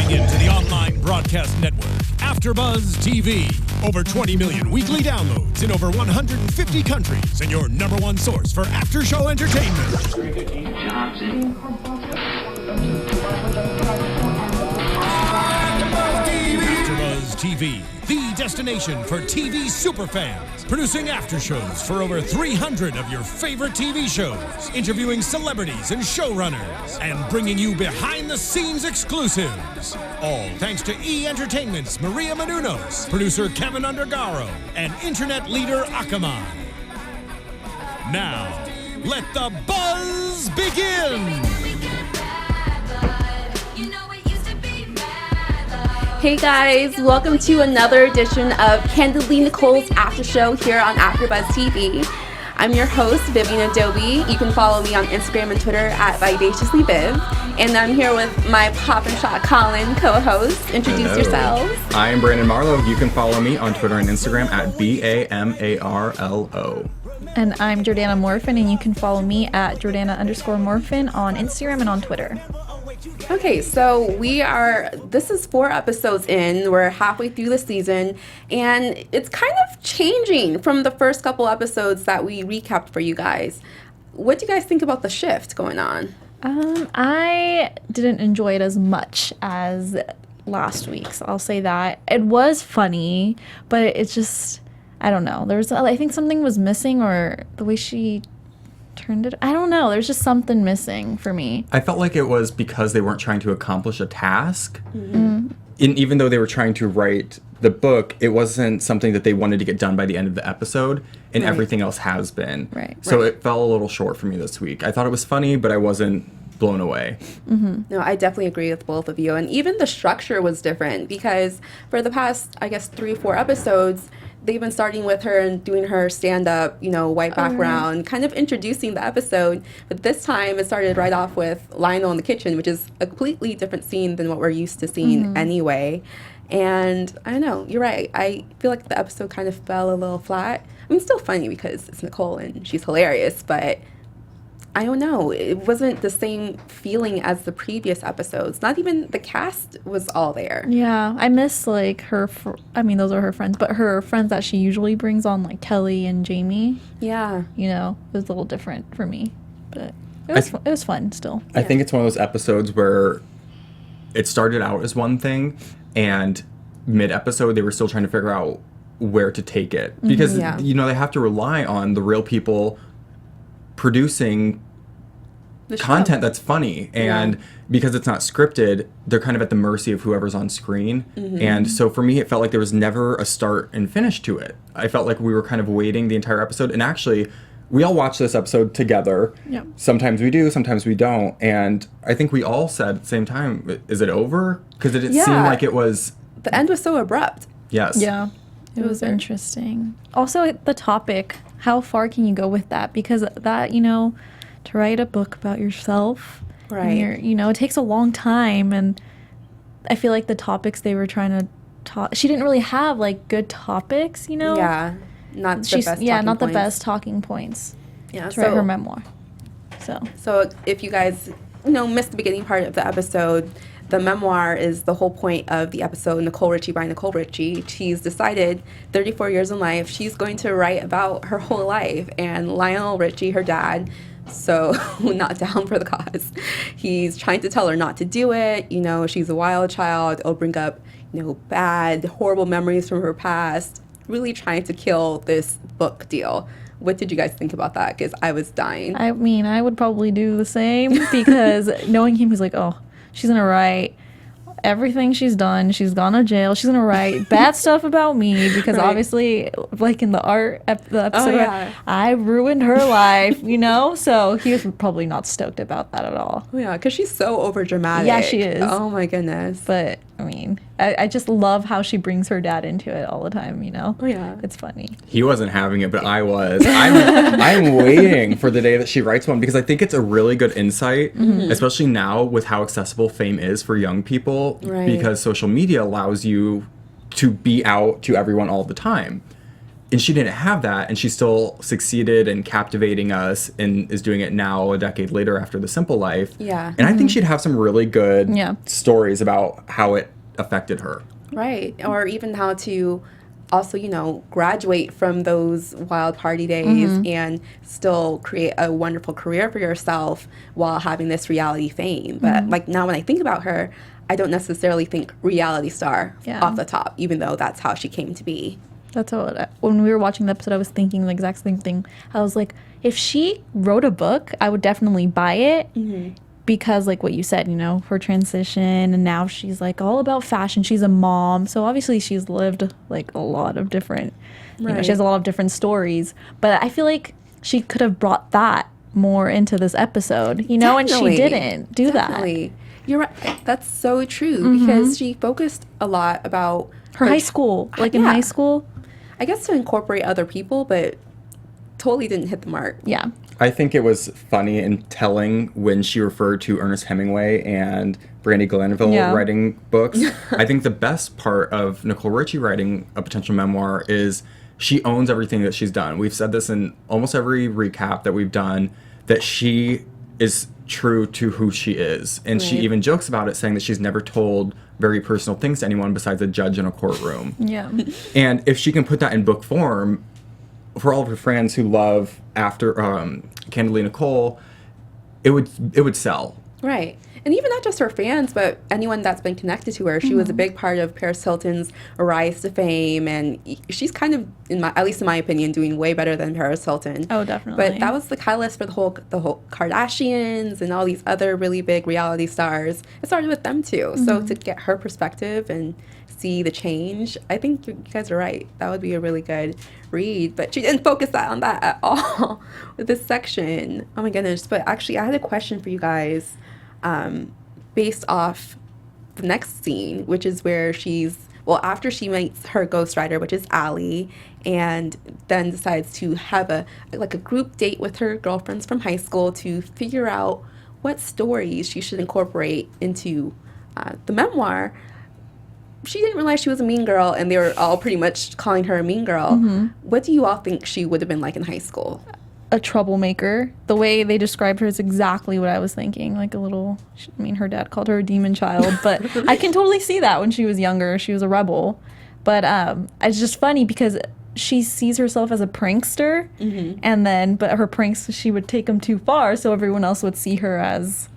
Tuning in to the online broadcast network, AfterBuzz TV. Over 20 million weekly downloads in over 150 countries, and your number one source for after-show entertainment. AfterBuzz TV, the destination for TV superfans. Producing aftershows for over 300 of your favorite TV shows. Interviewing celebrities and showrunners. And bringing you behind-the-scenes exclusives. All thanks to E! Entertainment's Maria Menounos, producer Kevin Undergaro, and internet leader Akamai. Now, let the buzz begin! Hey guys, welcome to another edition of Candidly Nicole's After Show here on AfterBuzz TV. I'm your host, Vivian Adobe. You can follow me on Instagram and Twitter at VivaciouslyViv. And I'm here with my Pop and Shot Colin co-host. Introduce yourselves. I am Brandon Marlowe. You can follow me on Twitter and Instagram at BAMARLO. And I'm Jordana Morphin, and you can follow me at Jordana_Morphin on Instagram and on Twitter. Okay, so this is 4 episodes in. We're halfway through the season, and it's kind of changing from the first couple episodes that we recapped for you guys. What do you guys think about the shift going on? I didn't enjoy it as much as last week's. I'll say that. It was funny, but it's just, I don't know. I think something was missing, or the way she turned it. I don't know. There's just something missing for me. I felt like it was because they weren't trying to accomplish a task. Mm-hmm. And even though they were trying to write the book, it wasn't something that they wanted to get done by the end of the episode, and everything else has been. Right. So it fell a little short for me this week. I thought it was funny, but I wasn't blown away. Mm-hmm. No, I definitely agree with both of you. And even the structure was different, because for the past, 3 or 4 episodes, they've been starting with her and doing her stand-up, white background, kind of introducing the episode. But this time it started right off with Lionel in the kitchen, which is a completely different scene than what we're used to seeing anyway. And I don't know, you're right. I feel like the episode kind of fell a little flat. I mean, it's still funny because it's Nicole and she's hilarious, but I don't know. It wasn't the same feeling as the previous episodes. Not even the cast was all there. Yeah, I miss her. Those are her friends, but her friends that she usually brings on, like Kelly and Jamie. Yeah, it was a little different for me, but it was fun still. I think it's one of those episodes where it started out as one thing, and mid-episode they were still trying to figure out where to take it, because they have to rely on the real people producing content that's funny, and because it's not scripted, they're kind of at the mercy of whoever's on screen. And so for me, it felt like there was never a start and finish to it. I felt like we were kind of waiting the entire episode, and actually we all watched this episode together. Yep. Sometimes we do, sometimes we don't, and I think we all said at the same time, is it over? Because it didn't seem like it was. The end was so abrupt. Yes. Yeah, it was interesting. Also, the topic, how far can you go with that? Because that, to write a book about yourself, right? It takes a long time, and I feel like the topics they were trying to talk, she didn't really have good topics, Yeah, not the best talking points. Yeah, to write her memoir. So if you guys missed the beginning part of the episode, the memoir is the whole point of the episode, Nicole Richie by Nicole Richie. She's decided, 34 years in life, she's going to write about her whole life. And Lionel Richie, her dad, so not down for the cause. He's trying to tell her not to do it. She's a wild child. It'll bring up, bad, horrible memories from her past. Really trying to kill this book deal. What did you guys think about that? Because I was dying. I mean, I would probably do the same, because knowing him, he's like, oh, she's going to write everything she's done. She's gone to jail. She's going to write bad stuff about me, because obviously, like in the episode, I ruined her life, So he was probably not stoked about that at all. Yeah, because she's so overdramatic. Yeah, she is. Oh, my goodness. But, I mean, I just love how she brings her dad into it all the time, Oh, yeah. It's funny. He wasn't having it, but I was. I'm waiting for the day that she writes one, because I think it's a really good insight, especially now with how accessible fame is for young people, because social media allows you to be out to everyone all the time. and she didn't have that, and she still succeeded in captivating us and is doing it now a decade later after The Simple Life. Yeah. And I think she'd have some really good Yeah. stories about how it affected her. Right. Or even how to also, you know, graduate from those wild party days and still create a wonderful career for yourself while having this reality fame. But like now when I think about her, I don't necessarily think reality star off the top, even though that's how she came to be. That's what, when we were watching the episode, I was thinking the exact same thing. I was like, if she wrote a book, I would definitely buy it because, like what you said, you know, her transition, and now she's like all about fashion. She's a mom, so obviously she's lived like a lot of different, you know, she has a lot of different stories. But I feel like she could have brought that more into this episode, you know, and she didn't do that. You're right. That's so true because she focused a lot about Her high school, like in high school. I guess to incorporate other people, but totally didn't hit the mark. Yeah. I think it was funny and telling when she referred to Ernest Hemingway and Brandy Glanville writing books. I think the best part of Nicole Richie writing a potential memoir is she owns everything that she's done. We've said this in almost every recap that we've done, that she is true to who she is. And she even jokes about it, saying that she's never told very personal things to anyone besides a judge in a courtroom. Yeah. And if she can put that in book form, for all of her friends who love Candidly Nicole, it would sell. Right. And even not just her fans, but anyone that's been connected to her. She was a big part of Paris Hilton's rise to fame, and she's kind of, at least in my opinion, doing way better than Paris Hilton. Oh, definitely. But that was the catalyst for the whole Kardashians and all these other really big reality stars. It started with them too. So to get her perspective and see the change, I think you guys are right. That would be a really good read. But she didn't focus on that at all with this section. Oh my goodness. But actually, I had a question for you guys. Based off the next scene, which is where after she meets her ghostwriter, which is Allie, and then decides to have a group date with her girlfriends from high school to figure out what stories she should incorporate into the memoir. She didn't realize she was a mean girl, and they were all pretty much calling her a mean girl. What do you all think she would have been like in high school? A troublemaker. The way they described her is exactly what I was thinking. Like a little, I mean, her dad called her a demon child, but I can totally see that when she was younger. She was a rebel. But it's just funny because she sees herself as a prankster, but her pranks, she would take them too far, so everyone else would see her as,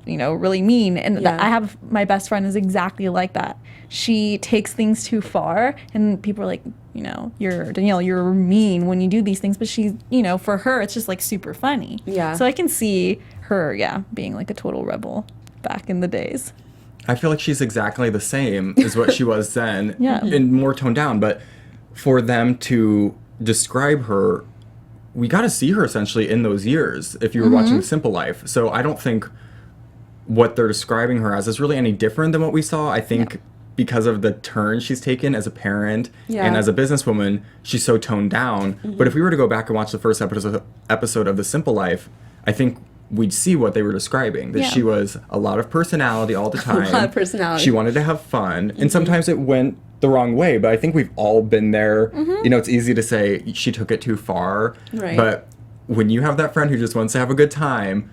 you know, really mean. And I have, my best friend is exactly like that. She takes things too far, and people are like, you know, Danielle, you're mean when you do these things. But she, you know, for her, it's just like super funny. Yeah. So I can see her, being like a total rebel back in the days. I feel like she's exactly the same as what she was then, and more toned down. But for them to describe her, we got to see her essentially in those years if you were watching The Simple Life. So I don't think what they're describing her as is really any different than what we saw. I think because of the turn she's taken as a parent and as a businesswoman, she's so toned down. But if we were to go back and watch the first episode of The Simple Life, I think we'd see what they were describing, that she was a lot of personality all the time. A lot of personality. She wanted to have fun, and sometimes it went the wrong way, but I think we've all been there. You know, it's easy to say she took it too far, but when you have that friend who just wants to have a good time,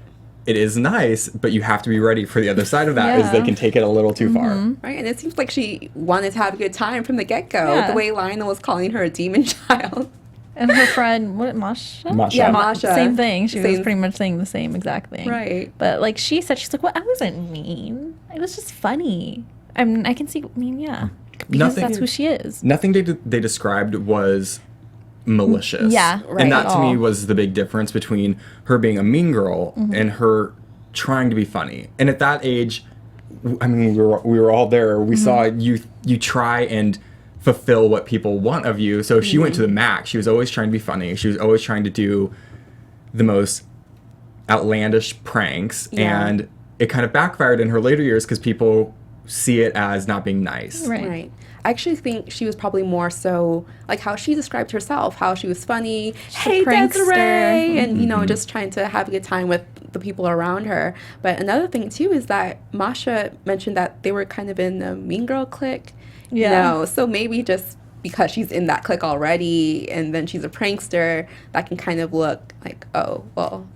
it is nice, but you have to be ready for the other side of that, is they can take it a little too far. Right, and it seems like she wanted to have a good time from the get-go, the way Lionel was calling her a demon child. And her friend, Masha? Masha. Yeah, Masha. Same thing. She was pretty much saying the same exact thing. Right. But like she said, she's like, well, I wasn't mean. It was just funny. I mean, I can see, because that's who she is. Nothing they described was malicious. Yeah, right. And that to me was the big difference between her being a mean girl and her trying to be funny. And at that age, I mean, we were all there. We saw you try and fulfill what people want of you. So she went to the max. She was always trying to be funny. She was always trying to do the most outlandish pranks. And it kind of backfired in her later years because people see it as not being nice. Right. I actually think she was probably more so like how she described herself, how she was funny, hey Desiree, and you know, just trying to have a good time with the people around her. But another thing too is that Masha mentioned that they were kind of in a mean girl clique. So maybe just because she's in that clique already, and then she's a prankster, that can kind of look like, oh, well,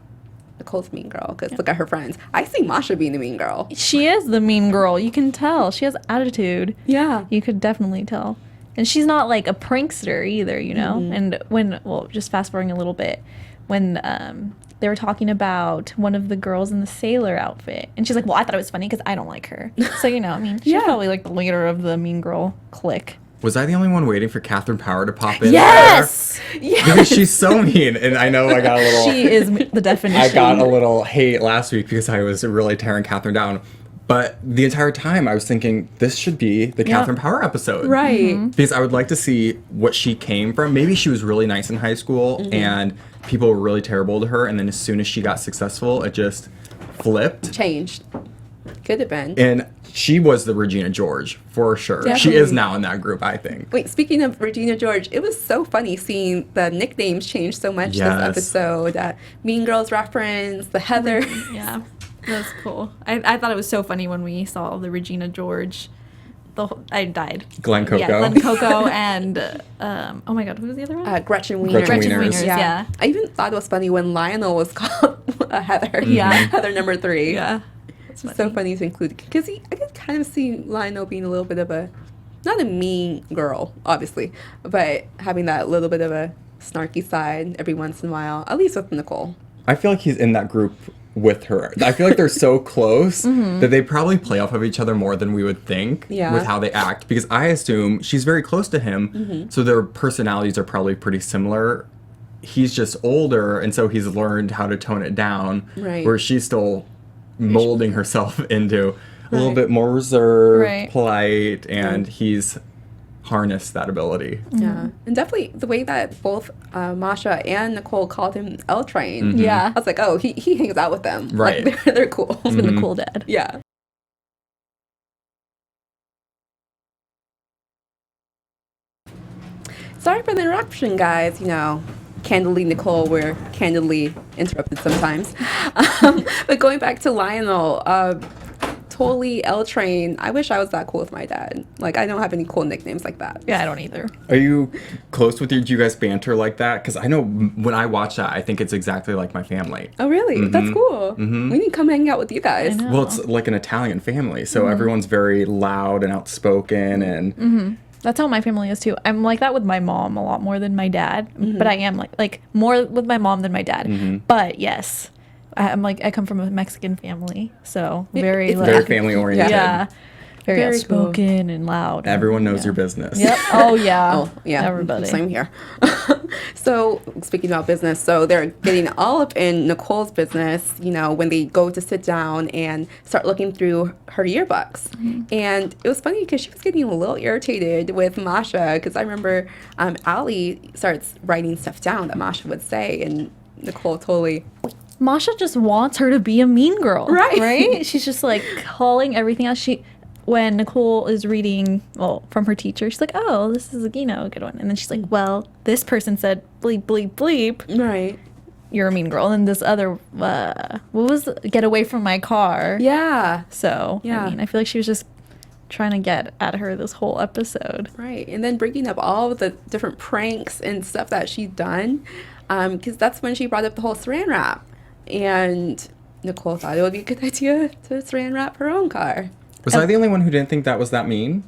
Nicole's a mean girl, because look at her friends. I see Masha being the mean girl. She is the mean girl. You can tell. She has attitude. Yeah. You could definitely tell. And she's not like a prankster either, you know? And when, just fast forwarding a little bit, when they were talking about one of the girls in the sailor outfit, and she's like, well, I thought it was funny because I don't like her. So, you know, I mean, she's probably like the leader of the mean girl clique. Was I the only one waiting for Catherine Power to pop in? Yes! Yes! Because she's so mean, and I know I got a little... She is the definition. I got a little hate last week because I was really tearing Catherine down. But the entire time I was thinking, this should be the Catherine Power episode. Right. Because I would like to see what she came from. Maybe she was really nice in high school and people were really terrible to her. And then as soon as she got successful, it just flipped. Changed. Could have been. And she was the Regina George, for sure. Definitely. She is now in that group, I think. Wait, speaking of Regina George, it was so funny seeing the nicknames change so much this episode. Mean Girls reference, the Heather. Yeah. That's cool. I thought it was so funny when we saw the Regina George. I died. Glenn Coco. Yeah, Glenn Coco and, oh my God, who was the other one? Gretchen Wieners. Gretchen Wieners. Yeah. I even thought it was funny when Lionel was called Heather. Yeah. Heather number 3. Yeah. It's so funny to include. Because I could kind of see Lionel being a little bit of a, not a mean girl, obviously, but having that little bit of a snarky side every once in a while, at least with Nicole. I feel like he's in that group with her. I feel like they're so close that they probably play off of each other more than we would think with how they act. Because I assume she's very close to him, so their personalities are probably pretty similar. He's just older, and so he's learned how to tone it down, where she's still molding herself into a little bit more reserved, polite, and he's harnessed that ability. Yeah, and definitely the way that both Masha and Nicole called him L Train. Yeah, I was like, oh, he hangs out with them. Right, like, they're cool. He's been the cool dad. Yeah. Sorry for the interruption, guys. You know, Candidly Nicole, we're candidly interrupted sometimes. But going back to Lionel, totally L Train. I wish I was that cool with my dad. Like, I don't have any cool nicknames like that. Yeah, I don't either. Are you close with do you guys banter like that? Because I know when I watch that, I think it's exactly like my family. Oh, really? That's cool. We need to come hang out with you guys. Well, it's like an Italian family, so everyone's very loud and outspoken, and that's how my family is too. I'm like that with my mom a lot more than my dad, but I am like more with my mom than my dad. But yes, I'm like, I come from a Mexican family, so very It's like, very family oriented. yeah, very outspoken cool. and loud. Everyone knows your business. Yep. Oh yeah. Oh, yeah. Everybody. Same here. So, speaking about business, so they're getting all up in Nicole's business, you know, when they go to sit down and start looking through her yearbooks. And it was funny because she was getting a little irritated with Masha, because I remember Allie starts writing stuff down that Masha would say, and Nicole totally... Masha just wants her to be a mean girl. Right? She's just like calling everything out. When Nicole is reading, from her teacher, she's like, oh, this is a good one. And then she's like, well, this person said bleep, bleep, bleep. Right. You're a mean girl. And this other, what was get away from my car. Yeah. So, yeah. I mean, I feel like she was just trying to get at her this whole episode. Right. And then bringing up all of the different pranks and stuff that she'd done, because that's when she brought up the whole saran wrap. And Nicole thought it would be a good idea to saran wrap her own car. Was I the only one who didn't think that was that mean?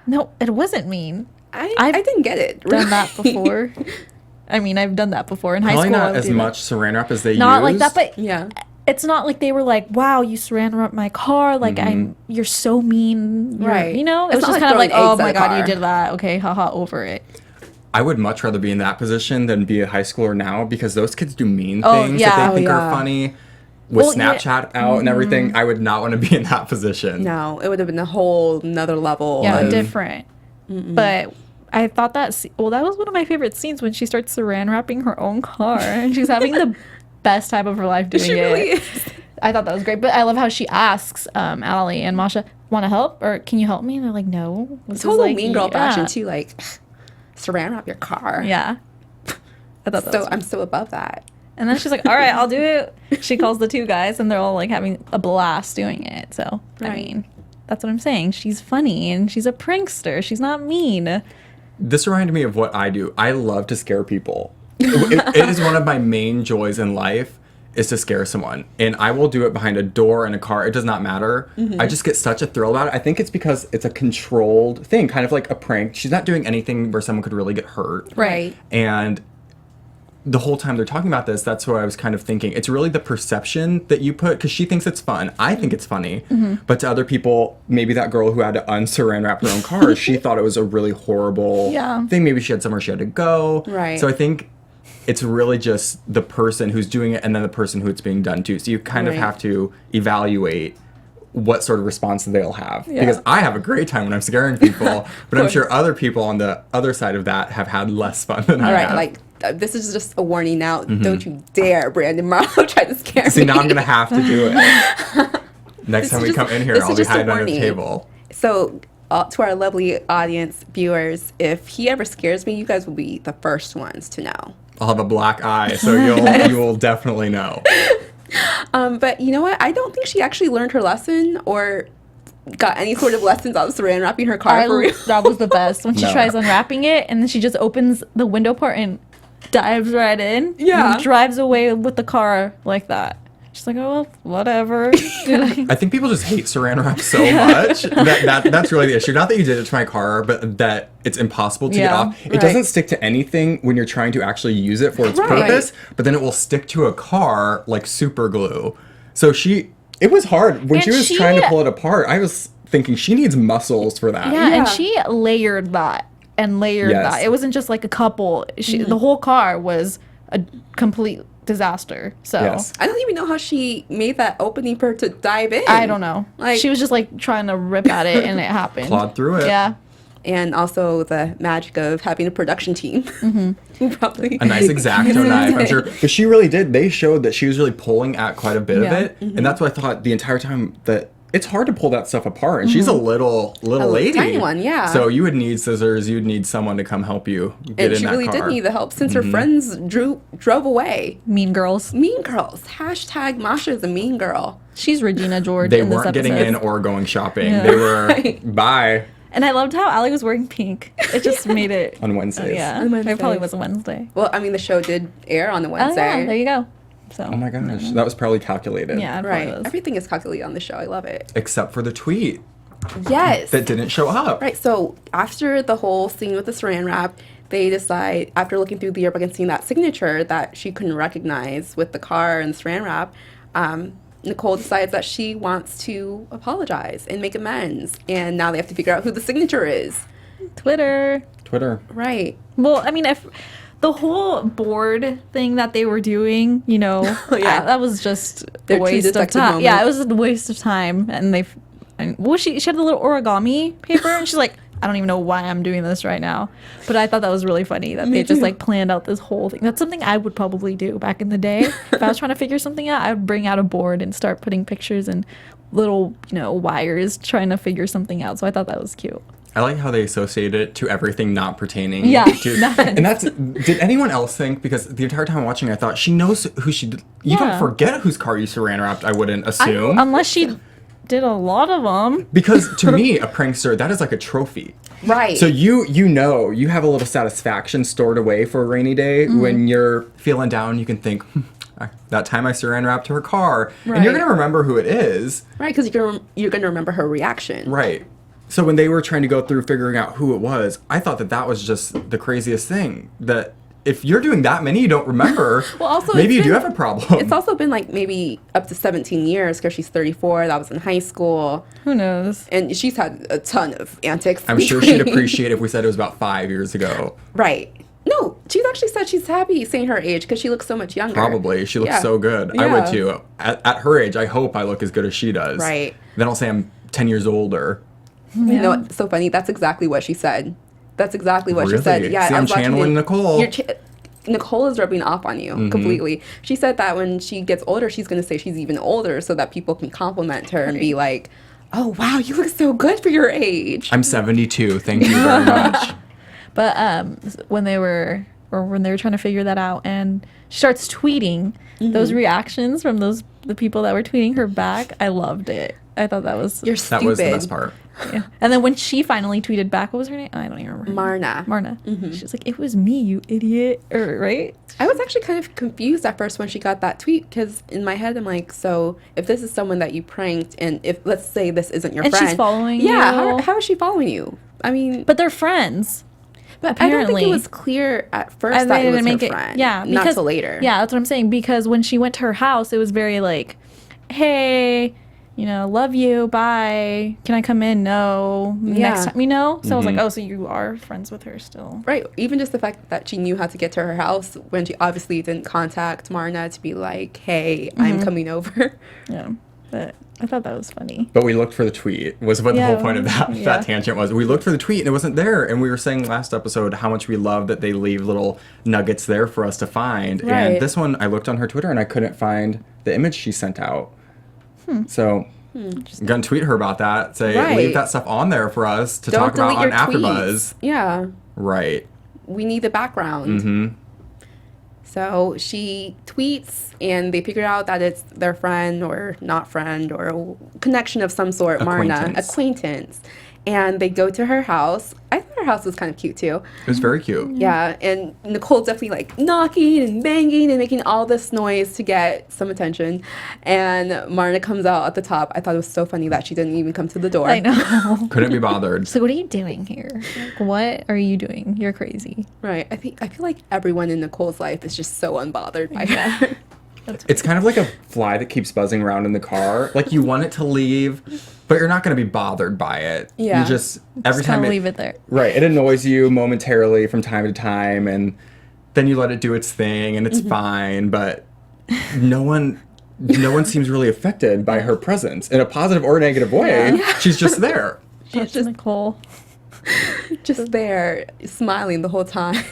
No, it wasn't mean. I didn't get it. Done that before. I mean, I've done that before in high school. Probably not as much saran wrap as they used. Not like that, but yeah. It's not like they were like, wow, you saran wrapped my car. Like, you're so mean. Right. You know? It's It was not just like kind of like, throwing oh eggs at my a God, car. you did that. Okay, haha, over it. I would much rather be in that position than be a high schooler now, because those kids do mean Oh, things yeah. that they think Oh, are yeah. funny. With Well, yeah. Snapchat out and everything, I would not want to be in that position. No, it would have been a whole another level. Yeah, of, different. But I thought that that was one of my favorite scenes when she starts saran wrapping her own car and she's having the best time of her life doing She it. really is. I thought that was great. But I love how she asks Allie and Masha, want to help? Or can you help me? And they're like, no. This is Total like, mean girl yeah. fashion too, like saran wrap your car. Yeah. I thought that was I'm so above that. And then she's like, all right, I'll do it. She calls the two guys and they're all like having a blast doing it. So, I Right. mean, that's what I'm saying. She's funny and she's a prankster. She's not mean. This reminded me of what I do. I love to scare people. It is one of my main joys in life is to scare someone. And I will do it behind a door in a car. It does not matter. I just get such a thrill about it. I think it's because it's a controlled thing, kind of like a prank. She's not doing anything where someone could really get hurt. Right. And the whole time they're talking about this, that's what I was kind of thinking. It's really the perception that you put, because she thinks it's fun. I think it's funny. But to other people, maybe that girl who had to unsaran wrap her own car, she thought it was a really horrible thing. Maybe she had somewhere she had to go. Right. So I think it's really just the person who's doing it and then the person who it's being done to. So you kind of have to evaluate what sort of response they'll have. Because I have a great time when I'm scaring people, but I'm sure other people on the other side of that have had less fun than I have. Like, this is just a warning now. Don't you dare, Brandon Morrow, try to scare me. See, now I'm going to have to do it. Next time we come in here, I'll be hiding under the table. So, to our lovely audience, viewers, if he ever scares me, you guys will be the first ones to know. I'll have a black eye, so you will definitely know. But you know what? I don't think she actually learned her lesson or got any sort of lessons on saran wrapping her car for real. That was the best. When she tries unwrapping it, and then she just opens the window part and dives right in. Yeah. And drives away with the car like that. She's like, oh, well, whatever. I think people just hate saran wrap so much. That's really the issue. Not that you did it to my car, but that it's impossible to get off. It doesn't stick to anything when you're trying to actually use it for its purpose, but then it will stick to a car like super glue. So it was hard. When she was trying to pull it apart, I was thinking she needs muscles for that. Yeah, and she layered that and layered that. It wasn't just like a couple. The whole car was a complete disaster. So I don't even know how she made that opening for her to dive in. I don't know. Like, she was just like trying to rip at it and it happened. Clawed through it. Yeah. And also the magic of having a production team. Probably a nice X-Acto knife, I'm sure. But she really did. They showed that she was really pulling at quite a bit of it. And that's what I thought the entire time, that it's hard to pull that stuff apart. And she's a little lady. Tiny one, So you would need scissors. You'd need someone to come help you get in that car. And she really did need the help since her friends drove away. Mean girls. Mean girls. Hashtag Masha is a mean girl. She's Regina George They in this weren't episode. getting in or going shopping. They were, bye. And I loved how Allie was wearing pink. It just made it... On Wednesdays. Yeah. On Wednesdays. It probably was a Wednesday. Well, I mean, the show did air on the Wednesday. Oh, yeah. There you go. So. Oh my gosh. That was probably calculated. Yeah, it probably was. Everything is calculated on the show. I love it. Except for the tweet. Yes. That didn't show up. Right. So after the whole scene with the saran wrap, they decide, after looking through the yearbook and seeing that signature that she couldn't recognize with the car and the saran wrap, Nicole decides that she wants to apologize and make amends. And now they have to figure out who the signature is. Twitter. Right. Well, I mean, if the whole board thing that they were doing, you know, that was just a waste of time. Moment. Yeah, it was a waste of time. And she had the little origami paper, and she's like, I don't even know why I'm doing this right now. But I thought that was really funny that they just like planned out this whole thing. That's something I would probably do back in the day. If I was trying to figure something out, I would bring out a board and start putting pictures and little, wires trying to figure something out. So I thought that was cute. I like how they associate it to everything not pertaining to... And did anyone else think, because the entire time watching, I thought, she knows who she... You don't forget whose car you saran wrapped, I wouldn't assume. Unless she did a lot of them. Because to me, a prankster, that is like a trophy. Right. So you have a little satisfaction stored away for a rainy day. When you're feeling down, you can think... that time I saran wrapped her car. And you're going to remember who it is. Right, because you're going to remember her reaction. Right. So when they were trying to go through figuring out who it was, I thought that was just the craziest thing. That if you're doing that many you don't remember, well, also maybe you do have a problem. It's also been like maybe up to 17 years because she's 34. That was in high school. Who knows? And she's had a ton of antics. I'm sure she'd appreciate if we said it was about 5 years ago. Right. No, she's actually said she's happy saying her age because she looks so much younger. Probably. She looks so good. Yeah. I would too. At her age, I hope I look as good as she does. Right. Then I'll say I'm 10 years older. Yeah. You know what's so funny? That's exactly what she said. That's exactly what she said. Yeah, see, I'm channeling Nicole. Nicole is rubbing off on you completely. She said that when she gets older, she's going to say she's even older so that people can compliment her and be like, oh, wow, you look so good for your age. I'm 72. Thank you very much. But when they were trying to figure that out, and she starts tweeting those reactions from the people that were tweeting her back, I loved it. I thought that was... You're That stupid. was the best part. Yeah. And then when she finally tweeted back, what was her name? I don't even remember. Marna. She was like, it was me, you idiot. Right? I was actually kind of confused at first when she got that tweet because in my head I'm like, so if this is someone that you pranked and if let's say this isn't your And friend, she's following yeah, you. how is she following you? I mean, But they're friends. but I don't think apparently. it was clear at first And that they it was didn't her make it. friend. Yeah, not till later. Yeah, that's what I'm saying. Because when she went to her house, it was very like, hey, love you, bye. Can I come in? No. Yeah. Next time, So I was like, oh, so you are friends with her still. Right. Even just the fact that she knew how to get to her house when she obviously didn't contact Marna to be like, hey, I'm coming over. Yeah. But I thought that was funny. But we looked for the tweet, was what the Yeah, whole point of that yeah. tangent was. We looked for the tweet and it wasn't there. And we were saying last episode how much we love that they leave little nuggets there for us to find. Right. And this one, I looked on her Twitter and I couldn't find the image she sent out. So I'm going to tweet her about that. Say, Right. leave that stuff on there for us to Don't talk about on delete your tweets. AfterBuzz. Yeah. Right. We need the background. Mm-hmm. So she tweets, and they figure out that it's their friend or not friend or a connection of some sort, Marna, acquaintance. And they go to her house. I thought her house was kind of cute too. It was very cute. Yeah, and Nicole's definitely like knocking and banging and making all this noise to get some attention. And Marna comes out at the top. I thought it was so funny that she didn't even come to the door. I know. Couldn't be bothered. So what are you doing here? Like, what are you doing? You're crazy. Right. I feel like everyone in Nicole's life is just so unbothered by her. It's kind of like a fly that keeps buzzing around in the car. Like you want it to leave, but you're not going to be bothered by it. Yeah. You just every time leave it there. Right. It annoys you momentarily from time to time, and then you let it do its thing, and it's fine. But no one seems really affected by her presence in a positive or negative way. Yeah. She's just there. She's just Nicole. just there smiling the whole time.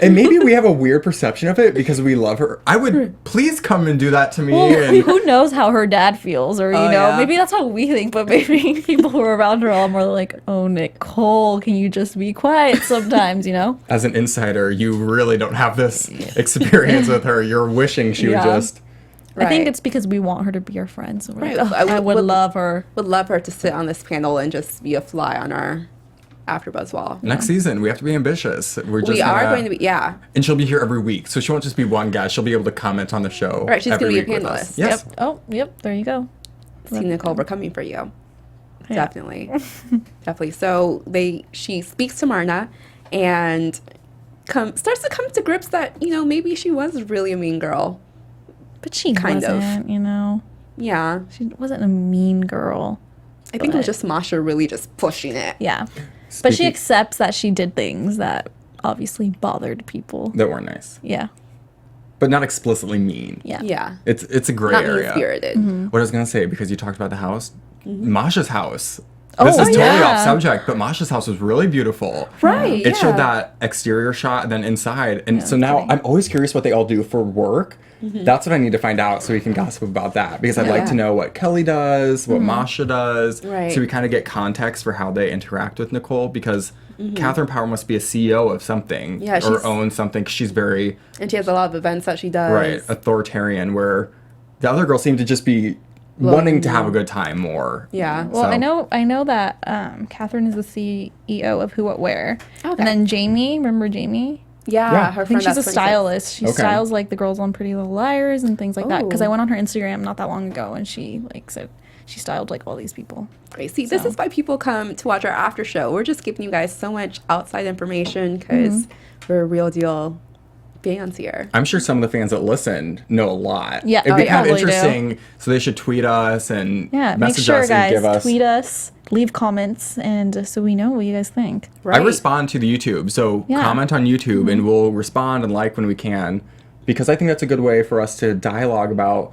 And maybe we have a weird perception of it because we love her. I would please come and do that to me. Well, and who knows how her dad feels, or yeah. maybe that's how we think, but maybe people who are around her are more like, "Oh, Nicole, can you just be quiet sometimes?" As an insider, you really don't have this experience with her. You're wishing she would Yeah. just. I think Right. it's because we want her to be our friend. So we're Right. like, I would love her. Would love her to sit on this panel and just be a fly on our AfterBuzz wall. Next season, we have to be ambitious. We're just We are going to be, yeah. And she'll be here every week, so she won't just be one guest. She'll be able to comment on the show. Right, she's every gonna be a week with us. panelist. Yes. Yep. Oh, yep. There you go. See, Nicole, we're coming for you. Yeah. Definitely. Definitely. So she speaks to Marna and starts to come to grips that, maybe she was really a mean girl. But she Kind of. wasn't, Yeah. She wasn't a mean girl. I think it was But- just Masha really just pushing it. Yeah. But she Speaking- accepts that she did things that obviously bothered people. That weren't nice, Yeah. but not explicitly mean. Yeah. Yeah. It's a gray Not area. mean-spirited. What I was gonna say, because you talked about the house, Masha's house. Oh, This is totally yeah. off subject, but Masha's house was really beautiful. Right, It showed yeah. that exterior shot and then inside. And so now pretty. I'm always curious what they all do for work. That's what I need to find out so we can gossip about that. Because I'd like to know what Kelly does, what Masha does. Right. So we kind of get context for how they interact with Nicole. Because Catherine Power must be a CEO of something. Yeah, or she's- owns something. 'Cause she's very, And she has a lot of events that she does. right, authoritarian. Where the other girls seem to just be wanting to have a good time more. Yeah. Well, So- I know that Catherine is the CEO of Who What Wear. Okay. And then Jamie, remember Jamie? Yeah, Yeah. her I think friend she's a that's 26. stylist. She Okay. styles like the girls on Pretty Little Liars and things like that. Because Oh. I went on her Instagram not that long ago, and she said she styled like all these people. Great. See, this So. is why people come to watch our after show. We're just giving you guys so much outside information because we're real deal fans here. I'm sure some of the fans that listen know a lot. Yeah, It'd be they kind of probably do. interesting. So they should tweet us and Yeah, make message sure us guys and give us. tweet us, leave comments, and so we know what you guys think. Right. I respond to the YouTube, so Yeah. comment on YouTube and we'll respond and like when we can, because I think that's a good way for us to dialogue about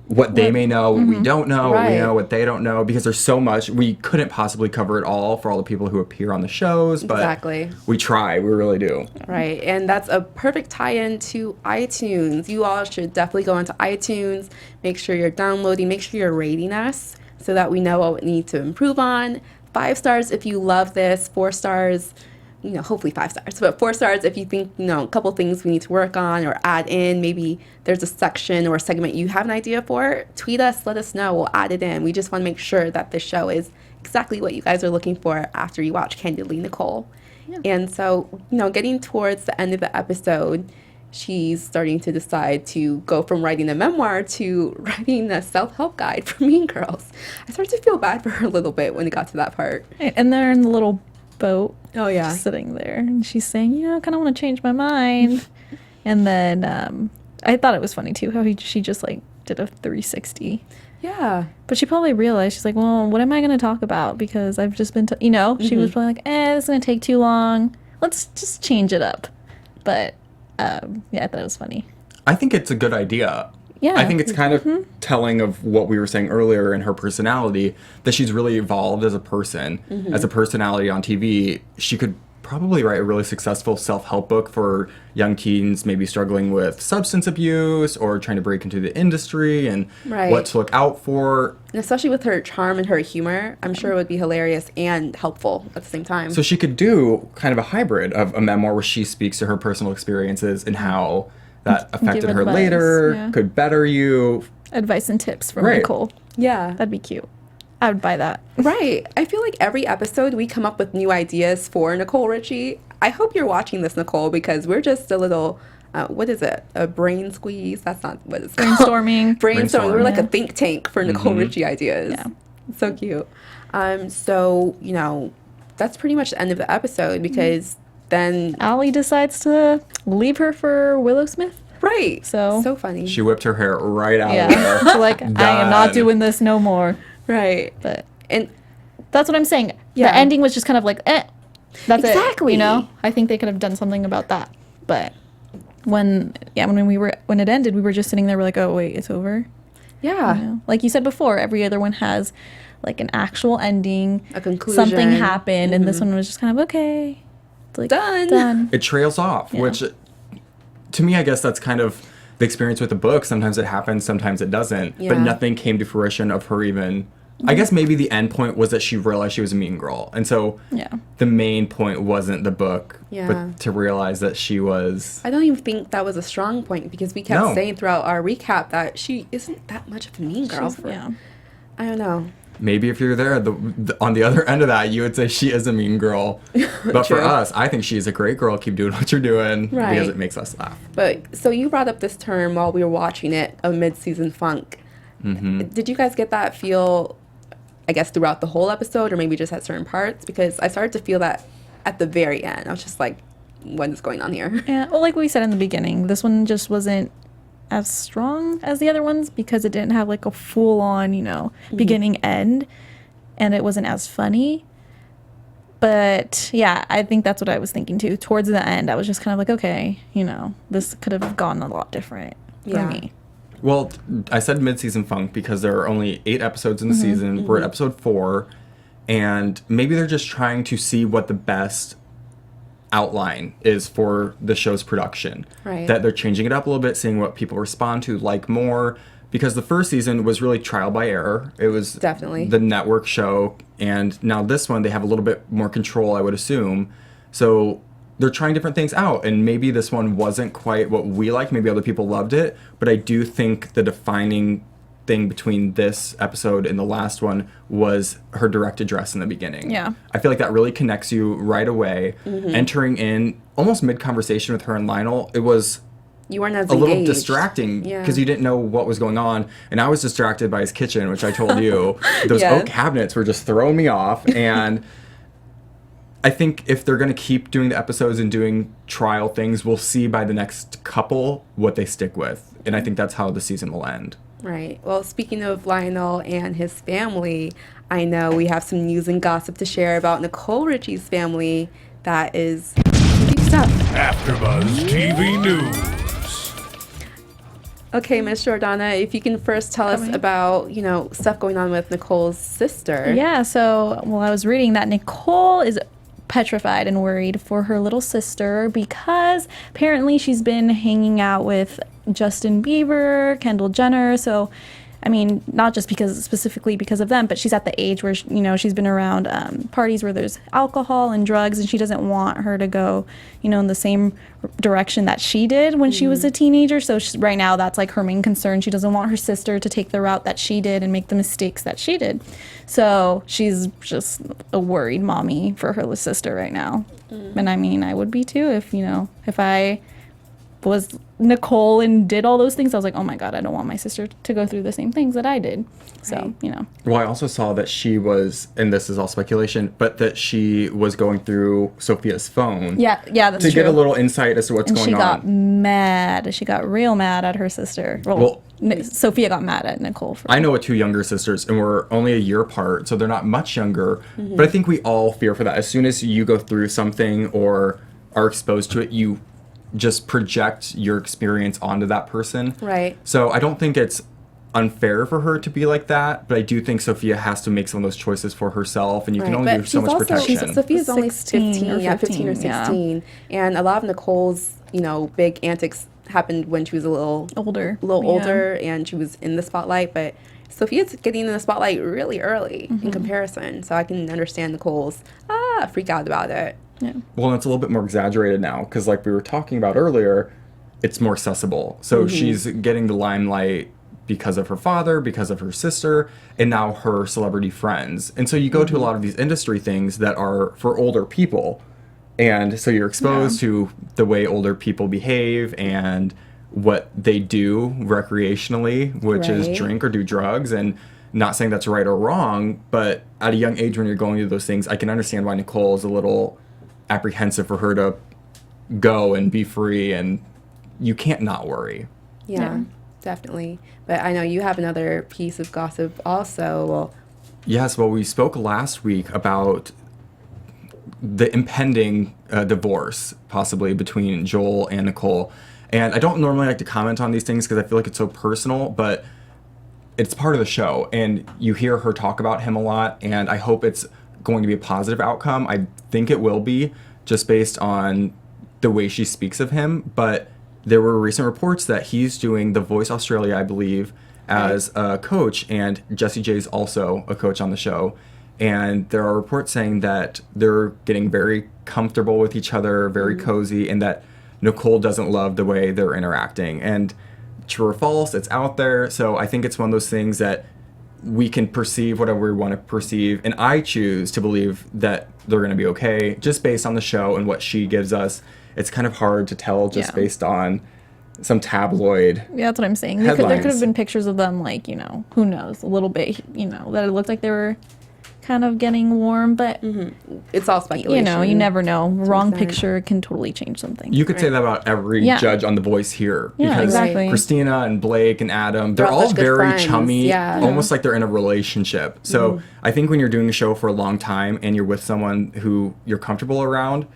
what they may know, what we don't know, what we Right. know, what they don't know, because there's so much. We couldn't possibly cover it all for all the people who appear on the shows, but Exactly. we try, we really do. Right. And that's a perfect tie-in to iTunes. You all should definitely go into iTunes. Make sure you're downloading. Make sure you're rating us so that we know what we need to improve on. 5 stars if you love this. 4 stars hopefully 5 stars, but 4 stars if you think, a couple things we need to work on or add in. Maybe there's a section or a segment you have an idea for. Tweet us, let us know. We'll add it in. We just want to make sure that the show is exactly what you guys are looking for after you watch Candidly Nicole. Yeah. And so, getting towards the end of the episode, she's starting to decide to go from writing a memoir to writing a self-help guide for Mean Girls. I started to feel bad for her a little bit when it got to that part. And they're in the little boat. Oh, yeah. Just sitting there. And she's saying, I kind of want to change my mind. And then I thought it was funny, too, how she just, did a 360. Yeah. But she probably realized, she's like, well, what am I going to talk about? Because I've just been, she was probably like, this is going to take too long. Let's just change it up. But, I thought it was funny. I think it's a good idea. Yeah. I think it's kind of telling of what we were saying earlier in her personality, that she's really evolved as a person, as a personality on TV. She could probably write a really successful self-help book for young teens maybe struggling with substance abuse or trying to break into the industry and what to look out for. And especially with her charm and her humor, I'm sure it would be hilarious and helpful at the same time. So she could do kind of a hybrid of a memoir where she speaks to her personal experiences and how that affected her later, could better you. Advice and tips from Nicole. Yeah. That'd be cute. I would buy that. Right. I feel like every episode we come up with new ideas for Nicole Richie. I hope you're watching this, Nicole, because we're just a little, what is it? A brain squeeze? That's not what it's called. Brainstorming. We're like a think tank for Nicole Richie ideas. Yeah. So cute. So, that's pretty much the end of the episode because then Allie decides to leave her for Willow Smith. Right. So funny. She whipped her hair right out of there. So I am not doing this no more. Right. And that's what I'm saying. Yeah. The ending was just kind of like, that's exactly. it. I think they could have done something about that. But when it ended, we were just sitting there, we're like, oh wait, it's over. Yeah. Like you said before, every other one has like an actual ending, a conclusion. Something happened, and this one was just kind of okay. It's like done. It trails off, which to me, I guess that's kind of the experience with the book. Sometimes it happens, sometimes it doesn't. Yeah. But nothing came to fruition of her even. I guess maybe the end point was that she realized she was a mean girl. And so the main point wasn't the book, but to realize that she was... I don't even think that was a strong point because we kept saying throughout our recap that she isn't that much of a mean girl. I don't know. Maybe if you're there on the other end of that, you would say she is a mean girl. But for us, I think she's a great girl. Keep doing what you're doing because it makes us laugh. But so you brought up this term while we were watching it, a mid-season funk. Did you guys get that feel, I guess, throughout the whole episode or maybe just at certain parts? Because I started to feel that at the very end. I was just like, what is going on here? Yeah, well, like we said in the beginning, this one just wasn't as strong as the other ones because it didn't have like a full-on, beginning end, and it wasn't as funny. But yeah, I think that's what I was thinking too. Towards the end, I was just kind of like, okay, this could have gone a lot different for me. Well, I said mid-season funk because there are only 8 episodes in the season. We're at episode 4, and maybe they're just trying to see what the best outline is for the show's production. Right. That they're changing it up a little bit, seeing what people respond to, like more. Because the first season was really trial by error. It was definitely the network show, and now this one they have a little bit more control, I would assume. So they're trying different things out, and maybe this one wasn't quite what we like. Maybe other people loved it, but I do think the defining thing between this episode and the last one was her direct address in the beginning. Yeah. I feel like that really connects you right away. Entering in almost mid-conversation with her and Lionel, it was you weren't as a little engaged. distracting because you didn't know what was going on, and I was distracted by his kitchen, which I told you. Those oak cabinets were just throwing me off, and I think if they're going to keep doing the episodes and doing trial things, we'll see by the next couple what they stick with, and I think that's how the season will end. Right. Well, speaking of Lionel and his family, I know we have some news and gossip to share about Nicole Richie's family. That is deep stuff. AfterBuzz TV News. Okay, Miss Jordana, if you can first tell us about, stuff going on with Nicole's sister. Yeah, so, I was reading that Nicole is petrified and worried for her little sister because apparently she's been hanging out with Justin Bieber, Kendall Jenner, so I mean, not just specifically because of them, but she's at the age where, you know, she's been around parties where there's alcohol and drugs, and she doesn't want her to go, you know, in the same direction that she did when she was a teenager. So right now, that's like her main concern. She doesn't want her sister to take the route that she did and make the mistakes that she did. So she's just a worried mommy for her sister right now. And I mean, I would be too if I was Nicole and did all those things. I was like, oh my God, I don't want my sister to go through the same things that I did. So, you know. Well, I also saw that she was, and this is all speculation, but that she was going through Sophia's phone. Yeah, that's to true. get a little insight as to what's going on. She got mad. She got real mad at her sister. Well, Sophia got mad at Nicole. I know 2 younger sisters, and we're only a year apart, so they're not much younger. But I think we all fear for that. As soon as you go through something or are exposed to it, you just project your experience onto that person. Right. So I don't think it's unfair for her to be like that, but I do think Sophia has to make some of those choices for herself, and you can only do so much protection. Sophia's only 15 15 or 16, and a lot of Nicole's, you know, big antics happened when she was a little older, and she was in the spotlight, but Sophia's getting in the spotlight really early in comparison, so I can understand Nicole's freak out about it. Yeah. Well, it's a little bit more exaggerated now because, like we were talking about earlier, it's more accessible. So she's getting the limelight because of her father, because of her sister, and now her celebrity friends. And so you go to a lot of these industry things that are for older people. And so you're exposed to the way older people behave and what they do recreationally, which is drink or do drugs. And not saying that's right or wrong, but at a young age when you're going through those things, I can understand why Nicole is a little apprehensive for her to go and be free, and you can't not worry. Yeah, definitely. But I know you have another piece of gossip also. Yes, well, we spoke last week about the impending divorce, possibly, between Joel and Nicole. And I don't normally like to comment on these things because I feel like it's so personal, but it's part of the show. And you hear her talk about him a lot, and I hope it's going to be a positive outcome. I think it will be, just based on the way she speaks of him. But there were recent reports that he's doing The Voice Australia, I believe, as a coach, and Jessie J's also a coach on the show. And there are reports saying that they're getting very comfortable with each other, very cozy, and that Nicole doesn't love the way they're interacting. And true or false, it's out there. So I think it's one of those things that we can perceive whatever we want to perceive. And I choose to believe that they're going to be okay, just based on the show and what she gives us. It's kind of hard to tell just based on some tabloid. Yeah, that's what I'm saying. There could have been pictures of them, like, you know, who knows, a little bit, you know, that it looked like they were kind of getting warm, but it's all speculation. You know, you never know. Wrong picture can totally change something. You could say that about every judge on The Voice here. Yeah, because exactly. Christina and Blake and Adam, they're all very chummy, almost like they're in a relationship. So I think when you're doing a show for a long time and you're with someone who you're comfortable around,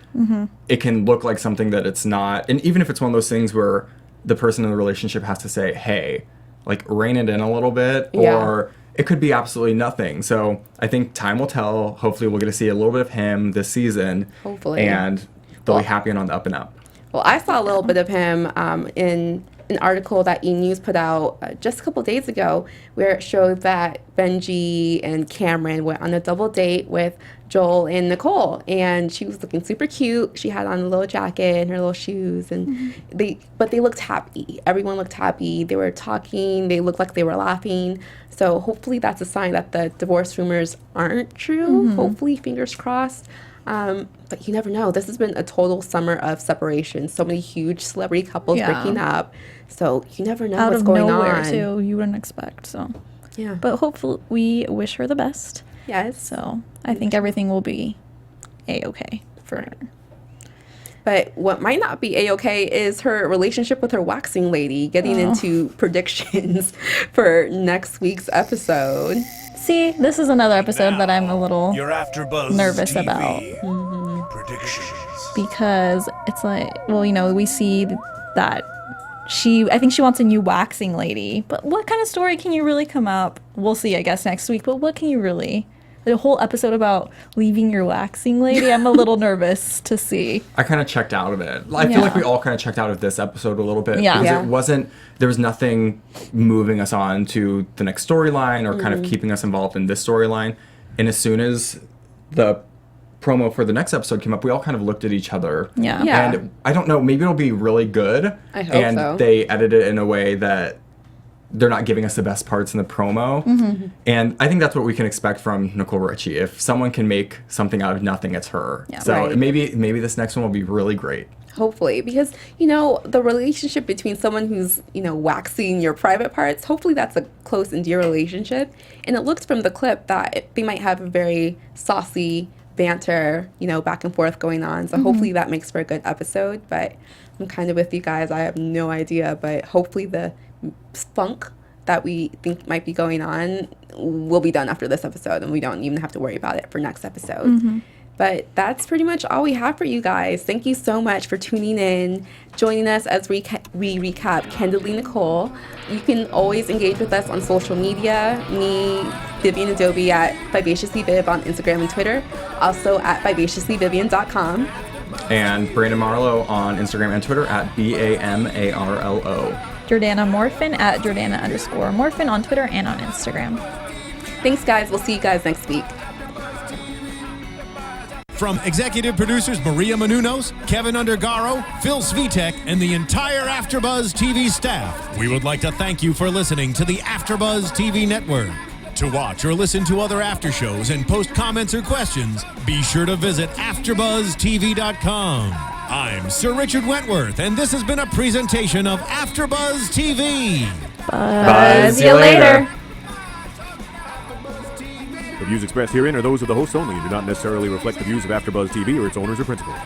it can look like something that it's not. And even if it's one of those things where the person in the relationship has to say, hey, like, rein it in a little bit, or it could be absolutely nothing. So I think time will tell. Hopefully we'll get to see a little bit of him this season. Hopefully. And they'll be happy and on the up and up. Well, I saw a little bit of him in an article that E! News put out just a couple days ago, where it showed that Benji and Cameron went on a double date with Joel and Nicole, and she was looking super cute. She had on a little jacket and her little shoes, and they looked happy. Everyone looked happy. They were talking. They looked like they were laughing. So hopefully that's a sign that the divorce rumors aren't true. Hopefully, fingers crossed. But you never know. This has been a total summer of separation. So many huge celebrity couples breaking up. So you never know what's going on. Out of nowhere, too. You wouldn't expect. So yeah. But hopefully, we wish her the best. Yes. So I think everything will be A-okay for her. But what might not be A-okay is her relationship with her waxing lady, getting into predictions for next week's episode. See, this is another episode that I'm a little nervous TV about. Predictions. Because it's like, well, you know, we see that I think she wants a new waxing lady. But what kind of story can you really come up? We'll see, I guess, next week. But what can you really the whole episode about leaving your waxing lady, I'm a little nervous to see. I kind of checked out of it. I feel like we all kind of checked out of this episode a little bit. Yeah. Because there was nothing moving us on to the next storyline or kind of keeping us involved in this storyline. And as soon as the promo for the next episode came up, we all kind of looked at each other. Yeah. And I don't know, maybe it'll be really good. I hope and so. they edit it in a way that they're not giving us the best parts in the promo. And I think that's what we can expect from Nicole Richie. If someone can make something out of nothing, it's her. Yeah. So Right. maybe this next one will be really great. Hopefully, because, you know, the relationship between someone who's, you know, waxing your private parts, hopefully that's a close and dear relationship. And it looks from the clip that they might have a very saucy banter, you know, back and forth going on. So hopefully that makes for a good episode. But I'm kind of with you guys. I have no idea. But hopefully the spunk that we think might be going on will be done after this episode. And we don't even have to worry about it for next episode. But that's pretty much all we have for you guys. Thank you so much for tuning in, joining us as we recap Candidly Nicole. You can always engage with us on social media. Me, Vivian Adobe at VivaciouslyViv on Instagram and Twitter. Also at vivaciouslyvivian.com. And Brandon Marlowe on Instagram and Twitter at BAMARLO. Jordana Morphin at Jordana_Morphin on Twitter and on Instagram. Thanks, guys. We'll see you guys next week. From executive producers Maria Menounos, Kevin Undergaro, Phil Svitek, and the entire AfterBuzz TV staff, we would like to thank you for listening to the AfterBuzz TV network. To watch or listen to other after shows and post comments or questions, be sure to visit AfterBuzzTV.com. I'm Sir Richard Wentworth, and this has been a presentation of AfterBuzz TV. Buzz See you later. The views expressed herein are those of the hosts only and do not necessarily reflect the views of AfterBuzz TV or its owners or principals.